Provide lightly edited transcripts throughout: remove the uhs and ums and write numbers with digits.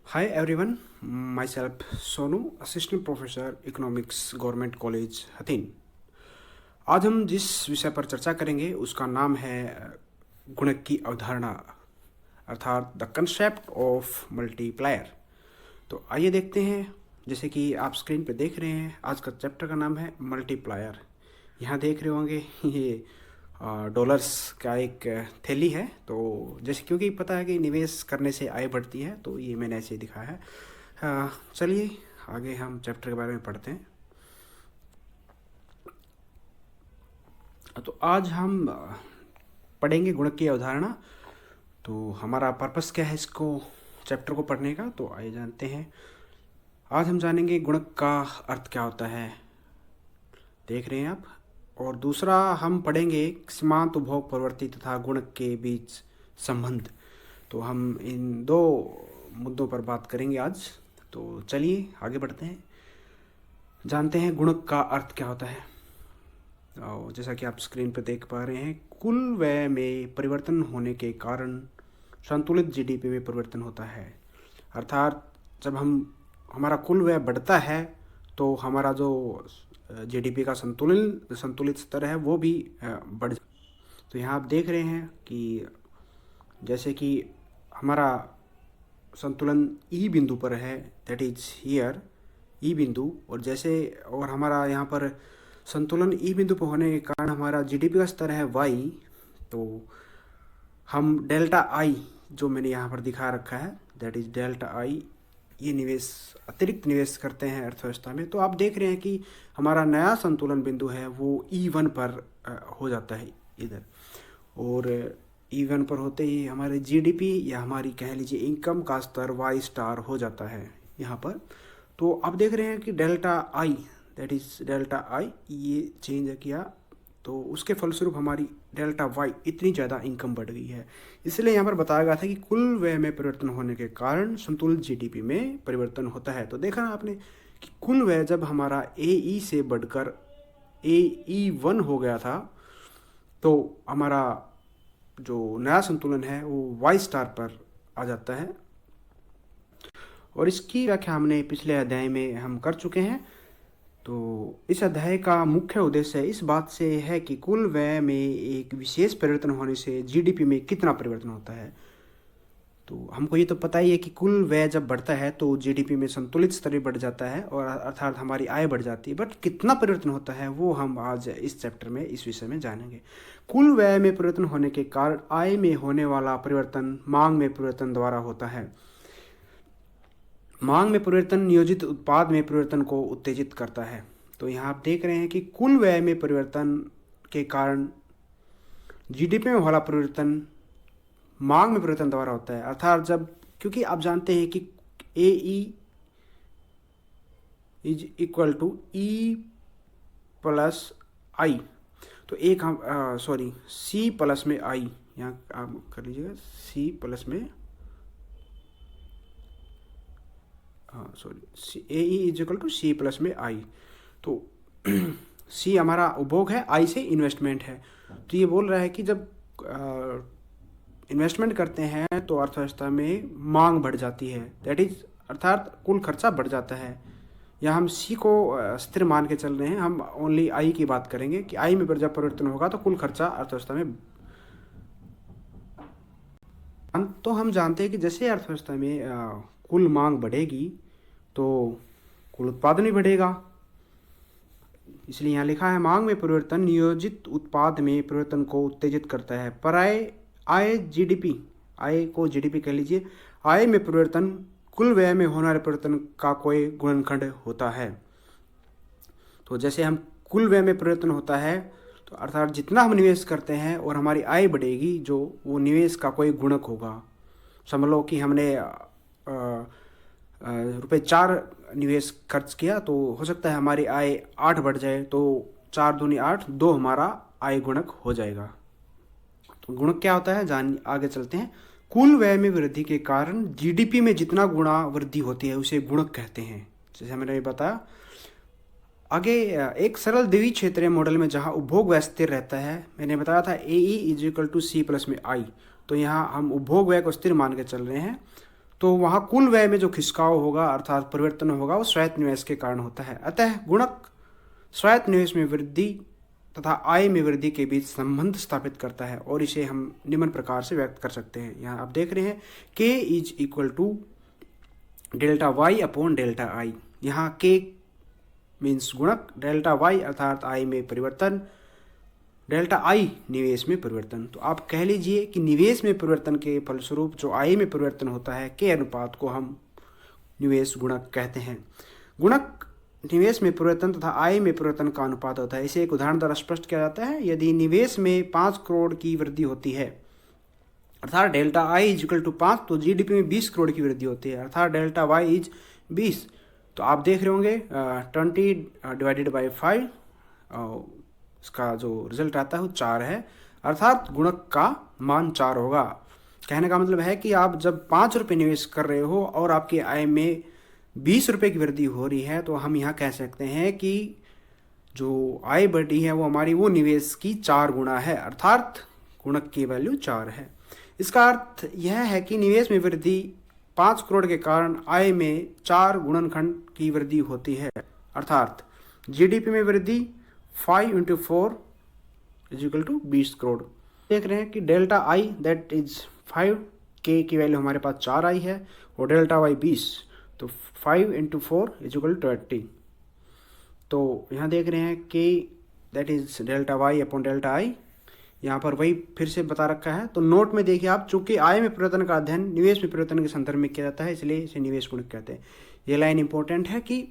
Hi everyone, myself Sonu, Assistant Professor Economics Government College Hathin. आज हम जिस विषय पर चर्चा करेंगे उसका नाम है गुणक की अवधारणा अर्थात द कंसेप्ट ऑफ मल्टीप्लायर। तो आइए देखते हैं। जैसे कि आप स्क्रीन पे देख रहे हैं, आज का चैप्टर का नाम है मल्टीप्लायर। यहाँ देख रहे होंगे ये डॉलर्स का एक थैली है। तो जैसे क्योंकि पता है कि निवेश करने से आय बढ़ती है, तो ये मैंने ऐसे दिखाया है। चलिए आगे हम चैप्टर के बारे में पढ़ते हैं। तो आज हम पढ़ेंगे गुणक की अवधारणा। तो हमारा पर्पस क्या है इसको चैप्टर को पढ़ने का, तो आइए जानते हैं। आज हम जानेंगे गुणक का अर्थ क्या होता है, देख रहे हैं आप। और दूसरा हम पढ़ेंगे सीमांत उपभोग प्रवृत्ति तथा गुणक के बीच संबंध। तो हम इन दो मुद्दों पर बात करेंगे आज। तो चलिए आगे बढ़ते हैं, जानते हैं गुणक का अर्थ क्या होता है। और जैसा कि आप स्क्रीन पर देख पा रहे हैं, कुल व्यय में परिवर्तन होने के कारण संतुलित जीडीपी में परिवर्तन होता है। अर्थात जब हमारा कुल व्यय बढ़ता है तो हमारा जो जीडीपी का संतुलित स्तर है वो भी बढ़। तो यहाँ आप देख रहे हैं कि जैसे कि हमारा संतुलन ई बिंदु पर है, दैट इज हियर ई बिंदु। और हमारा यहाँ पर संतुलन ई बिंदु पर होने के कारण हमारा जीडीपी का स्तर है वाई। तो हम डेल्टा आई जो मैंने यहाँ पर दिखा रखा है, दैट इज डेल्टा आई, ये अतिरिक्त निवेश करते हैं अर्थव्यवस्था में। तो आप देख रहे हैं कि हमारा नया संतुलन बिंदु है वो E1 पर हो जाता है इधर। और E1 पर होते ही हमारे जीडीपी या हमारी कह लीजिए इनकम का स्तर वाई स्टार हो जाता है यहाँ पर। तो आप देख रहे हैं कि delta I, that is delta आई, ये चेंज किया तो उसके फलस्वरूप हमारी डेल्टा वाई इतनी ज़्यादा इनकम बढ़ गई है। इसलिए यहाँ पर बताया गया था कि कुल व्यय में परिवर्तन होने के कारण संतुलित जीडीपी में परिवर्तन होता है। तो देखा ना आपने कि कुल व्यय जब हमारा AE से बढ़कर AE1 हो गया था, तो हमारा जो नया संतुलन है वो वाई स्टार पर आ जाता है। और इसकी व्याख्या हमने पिछले अध्याय में हम कर चुके हैं। तो इस अध्याय का मुख्य उद्देश्य इस बात से है कि कुल व्यय में एक विशेष परिवर्तन होने से जीडीपी में कितना परिवर्तन होता है। तो हमको ये तो पता ही है कि कुल व्यय जब बढ़ता है तो जीडीपी में संतुलित स्तर भी बढ़ जाता है और अर्थात हमारी आय बढ़ जाती है। बट कितना परिवर्तन होता है वो हम आज इस चैप्टर में इस विषय में जानेंगे। कुल व्यय में परिवर्तन होने के कारण आय में होने वाला परिवर्तन मांग में परिवर्तन द्वारा होता है। मांग में परिवर्तन नियोजित उत्पाद में परिवर्तन को उत्तेजित करता है। तो यहाँ आप देख रहे हैं कि कुल व्यय में परिवर्तन के कारण जीडीपी में वाला परिवर्तन मांग में परिवर्तन द्वारा होता है। अर्थात जब, क्योंकि आप जानते हैं कि AE is equal to E plus I, तो एक हम C प्लस में आई, यहाँ आप कर लीजिएगा C प्लस में AE is equal to C plus में आई। तो C हमारा उपभोग है, I से इन्वेस्टमेंट है। तो ये बोल रहा है कि जब इन्वेस्टमेंट करते हैं तो अर्थव्यवस्था में मांग बढ़ जाती है, दैट इज अर्थात कुल खर्चा बढ़ जाता है। या हम C को स्थिर मान के चल रहे हैं, हम ओनली I की बात करेंगे कि I में जब परिवर्तन होगा तो कुल खर्चा अर्थव्यवस्था में। तो हम जानते हैं कि जैसे अर्थव्यवस्था में कुल मांग बढ़ेगी तो कुल उत्पादन भी बढ़ेगा। इसलिए यहाँ लिखा है मांग में परिवर्तन नियोजित उत्पाद में परिवर्तन को उत्तेजित करता है। पर आय को जीडीपी कह लीजिए, आय में परिवर्तन कुल व्यय में होने वाले परिवर्तन का कोई गुणनखंड होता है। तो जैसे हम कुल व्यय में परिवर्तन होता है तो अर्थात जितना हम निवेश करते हैं और हमारी आय बढ़ेगी, जो वो निवेश का कोई गुणक होगा। समझ लो कि हमने ₹4 निवेश खर्च किया, तो हो सकता है हमारी आय 8 बढ़ जाए, तो 4 दूनी 8, 2 हमारा आय गुणक हो जाएगा। तो गुणक क्या होता है आगे चलते हैं। कुल व्यय में वृद्धि के कारण जीडीपी में जितना गुणा वृद्धि होती है उसे गुणक कहते हैं, जैसे मैंने बताया। आगे एक सरल द्वितीय क्षेत्रीय मॉडल में जहां उपभोग व्यय स्थिर रहता है, मैंने बताया था AE is equal to C plus में आई। तो यहाँ हम उपभोग व्यय को स्थिर मान के चल रहे हैं। तो वहाँ कुल व्यय में जो खिसकाव होगा अर्थात परिवर्तन होगा वो स्वायत्त निवेश के कारण होता है। अतः गुणक स्वायत्त निवेश में वृद्धि तथा आय में वृद्धि के बीच संबंध स्थापित करता है और इसे हम निम्न प्रकार से व्यक्त कर सकते हैं। यहाँ आप देख रहे हैं K is equal to delta Y upon delta I. यहाँ K मीन्स गुणक, डेल्टा वाई अर्थात आय में परिवर्तन, डेल्टा आई निवेश में परिवर्तन। तो आप कह लीजिए कि निवेश में परिवर्तन के फलस्वरूप जो आय में परिवर्तन होता है के अनुपात को हम निवेश गुणक कहते हैं। गुणक निवेश में परिवर्तन तथा आय में परिवर्तन का अनुपात होता है। इसे एक उदाहरण द्वारा स्पष्ट किया जाता है। यदि निवेश में 5 करोड़ की वृद्धि होती है अर्थात delta I is equal to 5, तो जीडीपी में 20 करोड़ की वृद्धि होती है अर्थात डेल्टा वाई इज 20। तो आप देख रहे होंगे 20 डिवाइडेड बाई 5, इसका जो रिजल्ट आता है वो 4 है अर्थात गुणक का मान 4 होगा। कहने का मतलब है कि आप जब 5 रुपये निवेश कर रहे हो और आपकी आय में 20 रुपये की वृद्धि हो रही है तो हम यहाँ कह सकते हैं कि जो आय बढ़ी है वो हमारी वो निवेश की 4 गुना है अर्थात गुणक की वैल्यू 4 है। इसका अर्थ यह है कि निवेश में वृद्धि 5 करोड़ के कारण आय में 4 गुणनखंड की वृद्धि होती है अर्थात जीडीपी में वृद्धि 5 × 4 इज इक्वल टू 20 करोड़। देख रहे हैं कि डेल्टा आई दैट इज 5, के की वैल्यू हमारे पास 4 आई है और डेल्टा वाई 20, तो 5 × 4 इज इक्वल टू 20। तो यहाँ देख रहे हैं कि that is delta Y upon delta I, यहाँ पर वही फिर से बता रखा है। तो नोट में देखिए आप, चूंकि आय में परिवर्तन का अध्ययन निवेश में परिवर्तन के संदर्भ में किया जाता है इसलिए इसे निवेश गुणक कहते हैं। ये लाइन इंपॉर्टेंट है कि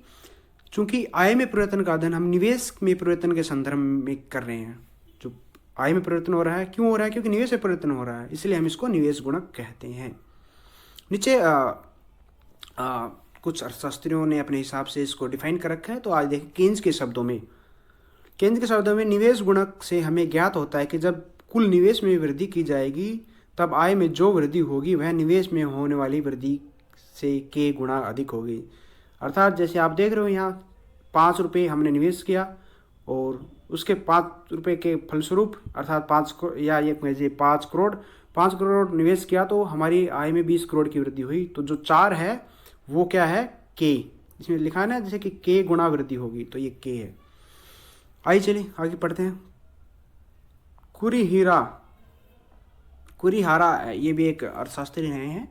चूंकि आय में परिवर्तन का अध्ययन हम निवेश में परिवर्तन के संदर्भ में कर रहे हैं। जो आय में परिवर्तन हो रहा है, क्यों हो रहा है? क्योंकि निवेश में परिवर्तन हो रहा है, इसलिए हम इसको निवेश गुणक कहते हैं। नीचे कुछ अर्थशास्त्रियों ने अपने हिसाब से इसको डिफाइन कर रखा है। तो आज देखें केन्स के शब्दों में निवेश गुणक से हमें ज्ञात होता है कि जब कुल निवेश में वृद्धि की जाएगी तब आय में जो वृद्धि होगी वह निवेश में होने वाली वृद्धि से के गुणा अधिक होगी। अर्थात जैसे आप देख रहे हो यहाँ 5 रुपये हमने निवेश किया और उसके 5 रुपये के फलस्वरूप अर्थात 5 करोड़ निवेश किया तो हमारी आय में 20 करोड़ की वृद्धि हुई। तो जो 4 है वो क्या है? के। इसमें लिखा है ना जैसे कि के गुणा वृद्धि होगी, तो ये के है। आइए चलिए आगे पढ़ते हैं। कुरिहारा ये भी एक अर्थशास्त्री रहे हैं।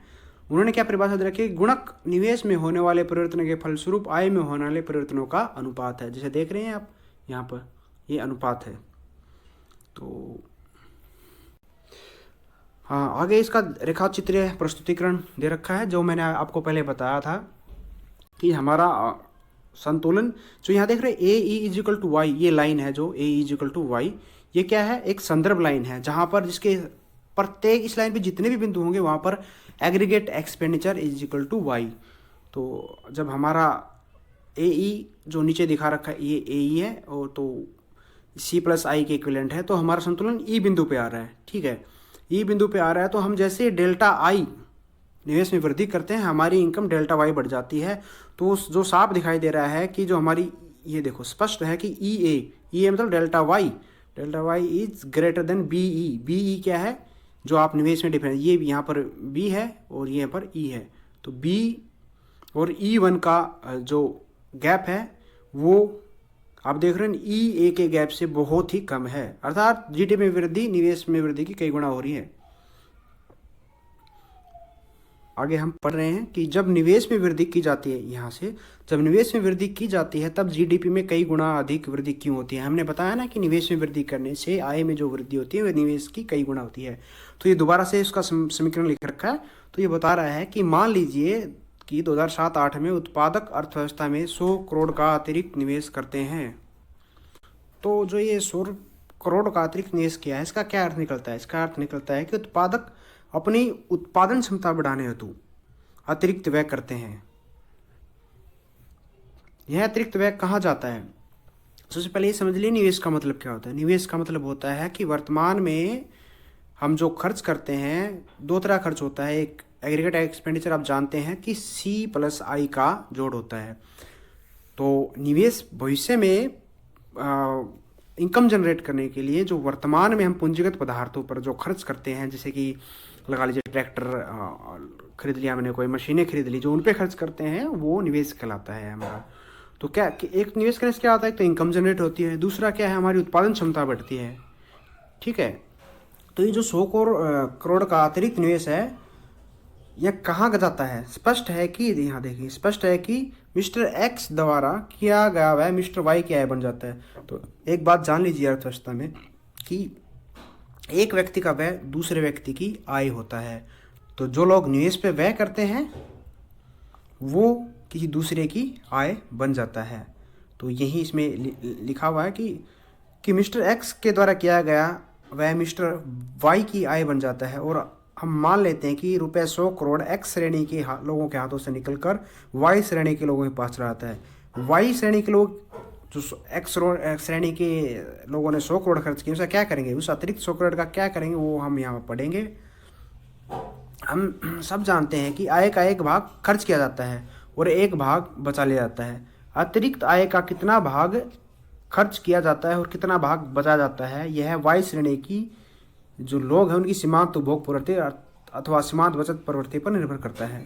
उन्होंने क्या परिभाषा दे रखी? गुणक निवेश में होने वाले परिवर्तन के फलस्वरूप आय में होने वाले परिवर्तनों का अनुपात है। जैसे देख रहे हैं आप यहाँ पर ये अनुपात है। तो हाँ, आगे इसका रेखाचित्र प्रस्तुतिकरण दे रखा है जो मैंने आपको पहले बताया था कि हमारा संतुलन जो यहाँ देख रहे हैं A E is equal to Y, ये लाइन है जो A is equal to Y, ये क्या है? एक संदर्भ लाइन है जहाँ पर जिसके प्रत्येक इस लाइन पे जितने भी बिंदु होंगे वहाँ पर aggregate expenditure is equal to Y. तो जब हमारा ए ई जो नीचे दिखा रखा है ये ए ई है और तो सी प्लस आई के इक्विवेलेंट है, तो हमारा संतुलन ई बिंदु पे आ रहा है। ठीक है, ई बिंदु पे आ रहा है तो हम जैसे डेल्टा आई निवेश में वृद्धि करते हैं हमारी इनकम डेल्टा वाई बढ़ जाती है। तो जो साफ दिखाई दे रहा है कि जो हमारी ये देखो स्पष्ट है कि ई ए मतलब delta Y is greater than B E क्या है? जो आप निवेश में डिफरेंस, ये यहाँ पर बी है और ये यहाँ पर ई है, तो बी और E1 का जो गैप है वो आप देख रहे हैं ई ए के गैप से बहुत ही कम है। अर्थात जीडीपी में वृद्धि निवेश में वृद्धि की कई गुना हो रही है। आगे हम पढ़ रहे हैं कि जब निवेश में वृद्धि की जाती है, यहाँ से जब निवेश में वृद्धि की जाती है तब जीडीपी में कई गुना अधिक वृद्धि क्यों होती है? हमने बताया ना कि निवेश में वृद्धि करने से आय में जो वृद्धि होती है वह निवेश की कई गुना होती है। तो ये दोबारा से इसका समीकरण लिख रखा है। तो ये बता रहा है कि मान लीजिए कि 2007-8 में उत्पादक अर्थव्यवस्था में 100 करोड़ का अतिरिक्त निवेश करते हैं। तो जो ये 100 करोड़ का अतिरिक्त निवेश किया है इसका क्या अर्थ निकलता है? इसका अर्थ निकलता है कि उत्पादक अपनी उत्पादन क्षमता बढ़ाने हेतु अतिरिक्त व्यय करते हैं। यह अतिरिक्त व्यय कहाँ जाता है? सबसे पहले ये समझ लीजिए निवेश का मतलब क्या होता है। निवेश का मतलब होता है कि वर्तमान में हम जो खर्च करते हैं, 2 तरह खर्च होता है। एक एग्रीगेट एक्सपेंडिचर आप जानते हैं कि सी प्लस आई का जोड़ होता है। तो निवेश भविष्य में इनकम जनरेट करने के लिए जो वर्तमान में हम पूंजीगत पदार्थों पर जो खर्च करते हैं, जैसे कि लगा लीजिए ट्रैक्टर, खरीद लिया हमने, कोई मशीनें खरीद ली, जो उन पे खर्च करते हैं वो निवेश कहलाता है हमारा। तो क्या कि एक निवेश करने से क्या होता है, तो इनकम जनरेट होती है, दूसरा क्या है, हमारी उत्पादन क्षमता बढ़ती है। ठीक है, तो ये जो 100 करोड़ का अतिरिक्त निवेश है, यह कहाँ का जाता है, स्पष्ट है कि यहाँ देखिए, स्पष्ट है कि मिस्टर एक्स द्वारा किया गया वह मिस्टर वाई की आय बन जाता है। तो एक बात जान लीजिए अर्थव्यवस्था में कि एक व्यक्ति का व्यय दूसरे व्यक्ति की आय होता है। तो जो लोग निवेश पे व्यय करते हैं वो किसी दूसरे की आय बन जाता है। तो यही इसमें लिखा हुआ है कि मिस्टर एक्स के द्वारा किया गया वह मिस्टर वाई की आय बन जाता है। और हम मान लेते हैं कि रुपये 100 करोड़ एक्स श्रेणी के लोगों के हाथों से निकलकर वाई श्रेणी के लोगों के पास चला जाता है। वाई श्रेणी के लोग, जो एक्स श्रेणी के लोगों ने 100 करोड़ खर्च किए, उसका क्या करेंगे, उस अतिरिक्त 100 करोड़ का क्या करेंगे, वो हम यहाँ पर पढ़ेंगे। हम सब जानते हैं कि आय का एक भाग खर्च किया जाता है और एक भाग बचा लिया जाता है। अतिरिक्त आय का कितना भाग खर्च किया जाता है और कितना भाग बचा जाता है, यह वाई श्रेणी की जो लोग हैं उनकी सीमांत उपभोग प्रवृत्ति अथवा सीमांत बचत प्रवृत्ति पर निर्भर करता है।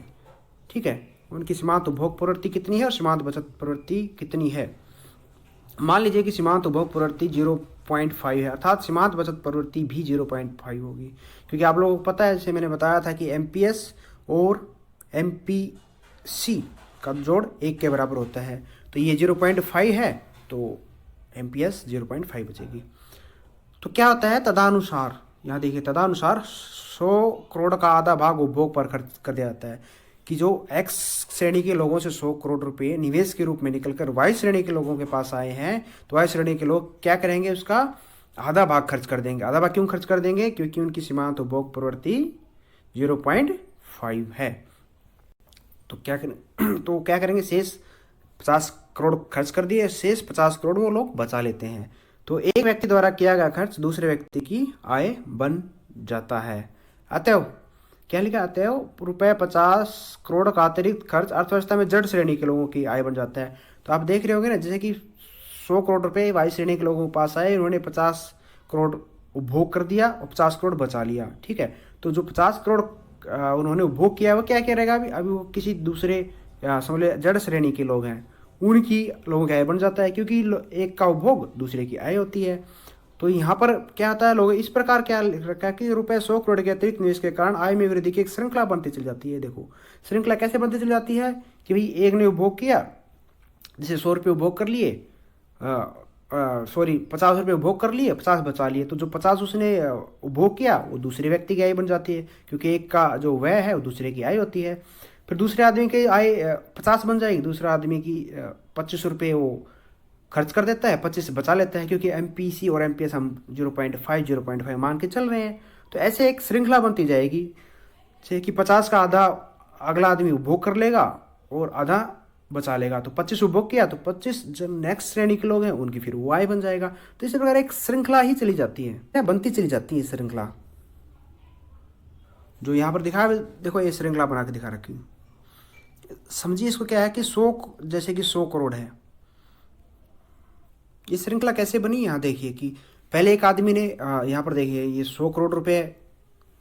ठीक है, उनकी सीमांत उपभोग प्रवृत्ति कितनी है और सीमांत बचत प्रवृत्ति कितनी है। मान लीजिए कि सीमांत उपभोग प्रवृत्ति 0.5 है, अर्थात सीमांत बचत प्रवृत्ति भी 0.5 होगी, क्योंकि आप लोगों को पता है, जैसे मैंने बताया था कि एमपीएस और एमपीसी का जोड़ 1 के बराबर होता है। तो ये 0.5 है, तो एमपीएस 0.5 बचेगी। तो क्या होता है, तदानुसार, यहाँ देखिए, तदानुसार 100 करोड़ का आधा भाग उपभोग पर खर्च कर दिया जाता है। कि जो एक्स श्रेणी के लोगों से 100 करोड़ रुपए निवेश के रूप में निकलकर वाई श्रेणी के लोगों के पास आए हैं, तो वाई श्रेणी के लोग क्या करेंगे, उसका आधा भाग खर्च कर देंगे। आधा भाग क्यों खर्च कर देंगे, क्योंकि उनकी सीमांत उपभोग प्रवृत्ति 0.5 है। तो क्या करेंगे, शेष 50 करोड़ खर्च कर दिए, शेष 50 करोड़ वो लोग बचा लेते हैं। तो एक व्यक्ति द्वारा किया गया खर्च दूसरे व्यक्ति की आय बन जाता है। अतएव क्या लिखा, अतएव रुपये 50 करोड़ का अतिरिक्त खर्च अर्थव्यवस्था में जड़ श्रेणी के लोगों की आय बन जाता है। तो आप देख रहे होंगे ना, जैसे कि 100 करोड़ रुपए वाई श्रेणी के लोगों के पास आए, उन्होंने 50 करोड़ उपभोग कर दिया और 50 करोड़ बचा लिया। ठीक है, तो जो 50 करोड़ उन्होंने उपभोग किया वो क्या करेगा, अभी वो किसी दूसरे समझ लो जड़ श्रेणी के लोग हैं, उनकी लोगों की आय बन जाता है, क्योंकि एक का उपभोग दूसरे की आय होती है। तो यहाँ पर क्या होता है, लोग इस प्रकार क्या लिख रखा है कि रुपये 100 करोड़ के अतिरिक्त निवेश के कारण आय में वृद्धि की एक श्रृंखला बनती चली जाती है। देखो श्रृंखला कैसे बनती चली जाती है कि भाई एक ने उपभोग किया, जैसे 100 रुपये उपभोग कर लिए, 50 रुपये उपभोग कर लिए, 50 बचा लिए, तो जो 50 उसने उपभोग किया वो दूसरे व्यक्ति की आय बन जाती है, क्योंकि एक का जो व्यय है वो दूसरे की आय होती है। फिर दूसरे आदमी की आय 50 बन जाएगी, दूसरा आदमी की 25 रुपये वो खर्च कर देता है, 25 बचा लेता है, क्योंकि एमपीसी और एमपीएस हम 0.5 मान के चल रहे हैं। तो ऐसे एक श्रृंखला बनती जाएगी, जैसे कि 50 का आधा अगला आदमी उपभोग कर लेगा और आधा बचा लेगा। तो 25 उपभोग किया तो 25 जो नेक्स्ट श्रेणी के लोग हैं उनकी फिर वो आय बन जाएगा। तो इसी प्रकार एक श्रृंखला ही चली जाती है, बनती चली जाती है श्रृंखला। जो यहाँ पर दिखा है, देखो ये श्रृंखला बना के दिखा रखी, समझिए इसको क्या है कि 100 जैसे कि 100 करोड़ है, ये श्रृंखला कैसे बनी। यहाँ देखिए कि पहले एक आदमी ने यहाँ पर देखिए ये 100 करोड़ रुपए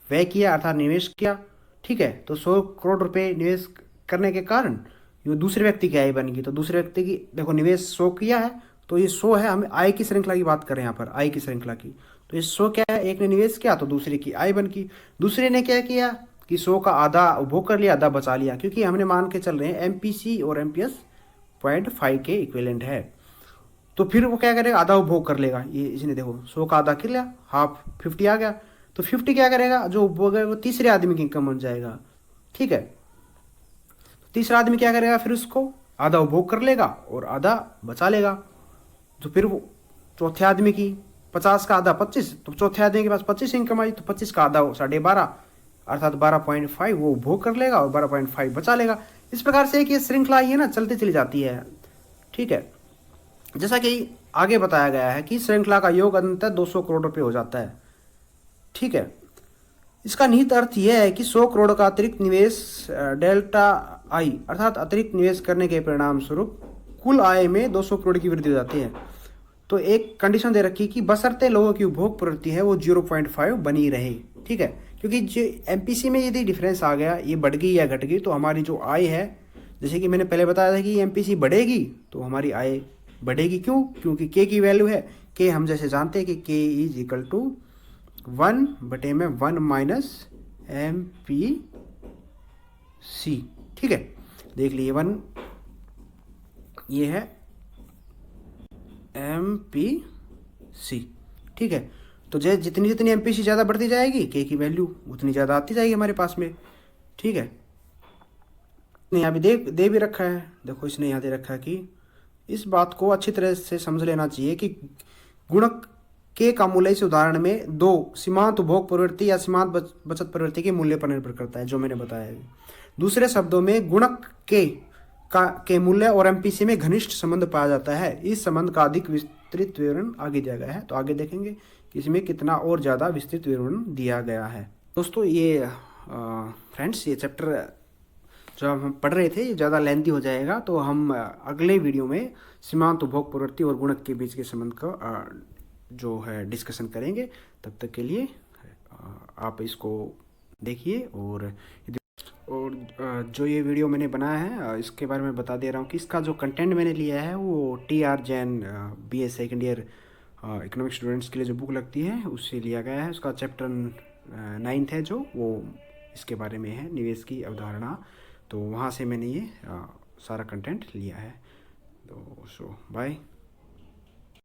व्यय किया अर्थात निवेश किया। ठीक है, तो 100 करोड़ रुपए निवेश करने के कारण ये दूसरे व्यक्ति की आय बन गई। तो दूसरे व्यक्ति की देखो निवेश 100 किया है, तो ये 100 है, हम आय की श्रृंखला की बात कर रहे हैं यहाँ पर, आय की श्रृंखला की। तो ये 100 क्या है, एक ने निवेश किया तो दूसरे की आय बन गई। दूसरे ने क्या किया कि 100 का आधा उपभोग कर लिया, आधा बचा लिया, क्योंकि हमने मान के चल रहे हैं एमपीसी और एमपीएस 0.5 के इक्विवेलेंट है। तो फिर वो क्या करेगा, आधा उपभोग कर लेगा। ये इसने देखो 100 का आधा कर लिया, हाफ 50 आ गया, तो 50 क्या करेगा, जो उपभोग है वो तीसरे आदमी की इनकम बन जाएगा। ठीक है, तो तीसरा आदमी क्या करेगा, फिर उसको आधा उपभोग कर लेगा और आधा बचा लेगा। तो फिर वो चौथे आदमी की 50 का आधा 25, तो चौथे आदमी के पास 25 इनकम आई, तो 25 का आधा 12.5 अर्थात 12.5 वो उपभोग कर लेगा और 12.5 बचा लेगा। इस प्रकार से एक ये श्रृंखला ही है ना, चलती चली जाती है। ठीक है, जैसा कि आगे बताया गया है कि श्रृंखला का योग अंततः 200 करोड़ रुपए हो जाता है। ठीक है, इसका निहित अर्थ यह है कि 100 करोड़ का अतिरिक्त निवेश डेल्टा आई अर्थात अतिरिक्त निवेश करने के परिणाम स्वरूप कुल आय में 200 करोड़ की वृद्धि हो जाती है। तो एक कंडीशन दे रखी कि बशर्ते लोगों की उपभोग प्रवृत्ति है वो 0.5 बनी रहे। ठीक है, क्योंकि जो एमपीसी में यदि डिफरेंस आ गया, ये बढ़ गई या घट गई, तो हमारी जो आय है, जैसे कि मैंने पहले बताया था कि एमपीसी बढ़ेगी तो हमारी आय बढ़ेगी। क्यों? क्योंकि के की वैल्यू है, के हम जैसे जानते हैं कि के इज इक्वल टू 1/(1 - MPC)। ठीक है, देख लीजिए 1 ये है MPC। ठीक है, तो जैसे जितनी जितनी MPC ज़्यादा बढ़ती जाएगी, के की वैल्यू उतनी ज़्यादा आती जाएगी हमारे पास में। ठीक है, यहाँ भी दे भी रखा है, देखो इसने यहाँ दे रखा है कि इस बात को अच्छी तरह से समझ लेना चाहिए कि गुणक के का मूल्य इस उदाहरण में दो सीमांत उपभोग प्रवृत्ति या सीमांत बचत प्रवृत्ति के मूल्य पर निर्भर करता है, जो मैंने बताया है। दूसरे शब्दों में गुणक के मूल्य और एमपीसी में घनिष्ठ संबंध पाया जाता है। इस संबंध का अधिक विस्तृत विवरण आगे दिया गया है, तो आगे देखेंगे कि इसमें कितना और ज़्यादा विस्तृत विवरण दिया गया है। दोस्तों ये फ्रेंड्स, ये चैप्टर जो हम पढ़ रहे थे ये ज़्यादा लेंथी हो जाएगा, तो हम अगले वीडियो में सीमांत उपभोग प्रवृत्ति और गुणक के बीच के संबंध का जो है डिस्कशन करेंगे। तब तक के लिए आप इसको देखिए। और जो ये वीडियो मैंने बनाया है इसके बारे में बता दे रहा हूँ कि इसका जो कंटेंट मैंने लिया है वो TR Jain BA second year economic students के लिए जो बुक लगती है उससे लिया गया है। उसका चैप्टर 9th है जो वो इसके बारे में है, निवेश की अवधारणा। तो वहाँ से मैंने ये सारा कंटेंट लिया है। तो बाय।